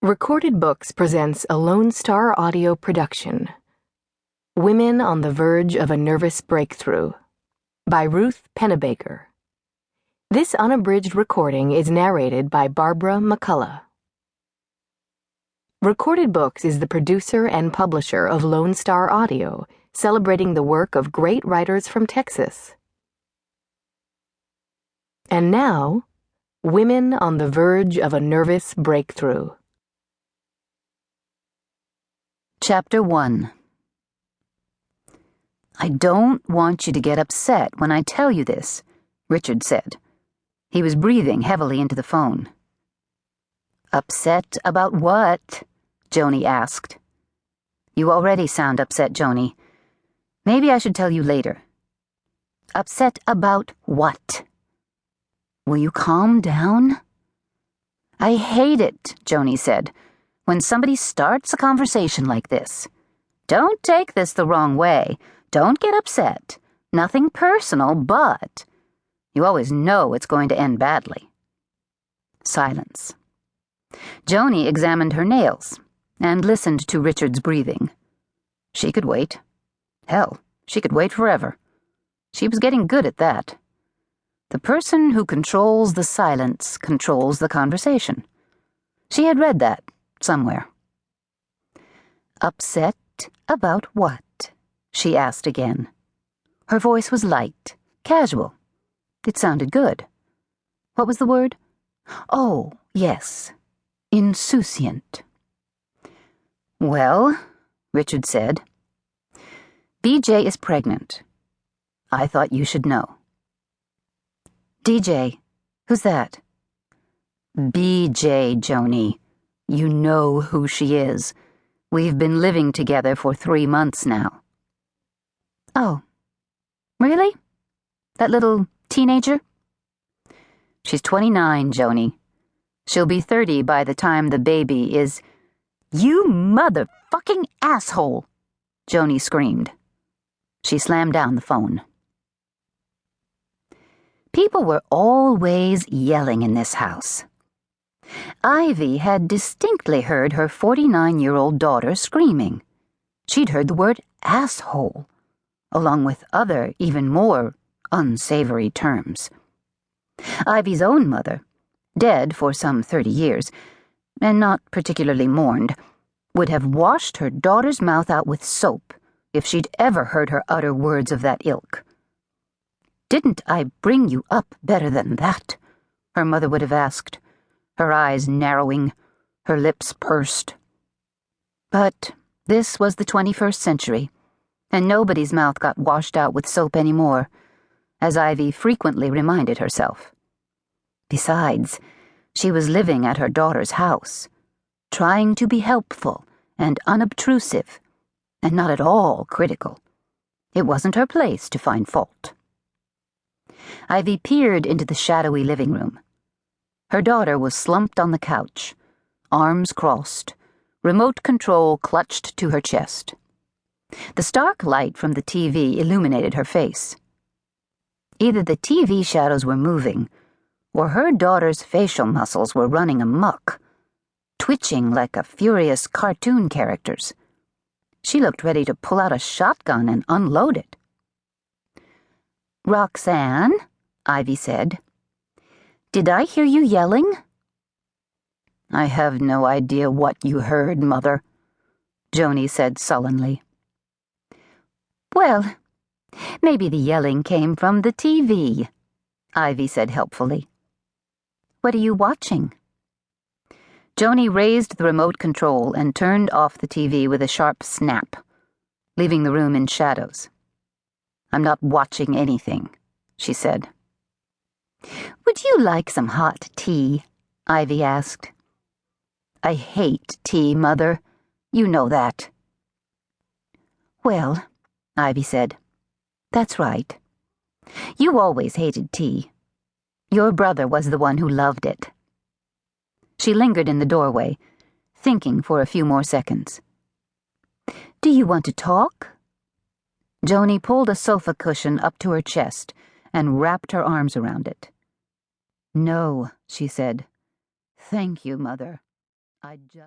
Recorded Books presents a Lone Star audio production. Women on the Verge of a Nervous Breakthrough by Ruth Pennebaker. This unabridged recording is narrated by Barbara McCulloh. Recorded Books is the producer and publisher of Lone Star Audio, celebrating the work of great writers from Texas. And now, Women on the Verge of a Nervous Breakthrough. Chapter 1. "I don't want you to get upset when I tell you this," Richard said. He was breathing heavily into the phone. "Upset about what?" Joanie asked. "You already sound upset, Joanie. Maybe I should tell you later." "Upset about what?" "Will you calm down?" "I hate it," Joanie said, "when somebody starts a conversation like this. Don't take this the wrong way. Don't get upset. Nothing personal, but you always know it's going to end badly." Silence. Joanie examined her nails and listened to Richard's breathing. She could wait. Hell, she could wait forever. She was getting good at that. The person who controls the silence controls the conversation. She had read that somewhere. "Upset about what?" she asked again. Her voice was light, casual. It sounded good. What was the word? Oh, yes. Insouciant. "Well," Richard said, "BJ is pregnant. I thought you should know." "DJ? Who's that?" "BJ, Joanie. You know who she is. We've been living together for 3 months now." "Oh, really? That little teenager?" "She's 29, Joanie. She'll be 30 by the time the baby is—" "You motherfucking asshole!" Joanie screamed. She slammed down the phone. People were always yelling in this house. Ivy had distinctly heard her 49-year-old daughter screaming. She'd heard the word asshole, along with other, even more unsavory terms. Ivy's own mother, dead for some 30 years, and not particularly mourned, would have washed her daughter's mouth out with soap if she'd ever heard her utter words of that ilk. "Didn't I bring you up better than that?" her mother would have asked, her eyes narrowing, her lips pursed. But this was the 21st century, and nobody's mouth got washed out with soap anymore, as Ivy frequently reminded herself. Besides, she was living at her daughter's house, trying to be helpful and unobtrusive, and not at all critical. It wasn't her place to find fault. Ivy peered into the shadowy living room. Her daughter was slumped on the couch, arms crossed, remote control clutched to her chest. The stark light from the TV illuminated her face. Either the TV shadows were moving, or her daughter's facial muscles were running amok, twitching like a furious cartoon character's. She looked ready to pull out a shotgun and unload it. "Roxanne," Ivy said, "did I hear you yelling?" "I have no idea what you heard, Mother," Joanie said sullenly. "Well, maybe the yelling came from the TV," Ivy said helpfully. "What are you watching?" Joanie raised the remote control and turned off the TV with a sharp snap, leaving the room in shadows. "I'm not watching anything," she said. "Would you like some hot tea?" Ivy asked. "I hate tea, Mother. You know that." "Well," Ivy said, "that's right. You always hated tea. Your brother was the one who loved it." She lingered in the doorway, thinking for a few more seconds. "Do you want to talk?" Joanie pulled a sofa cushion up to her chest and wrapped her arms around it. "No," she said. "Thank you, Mother. I just..."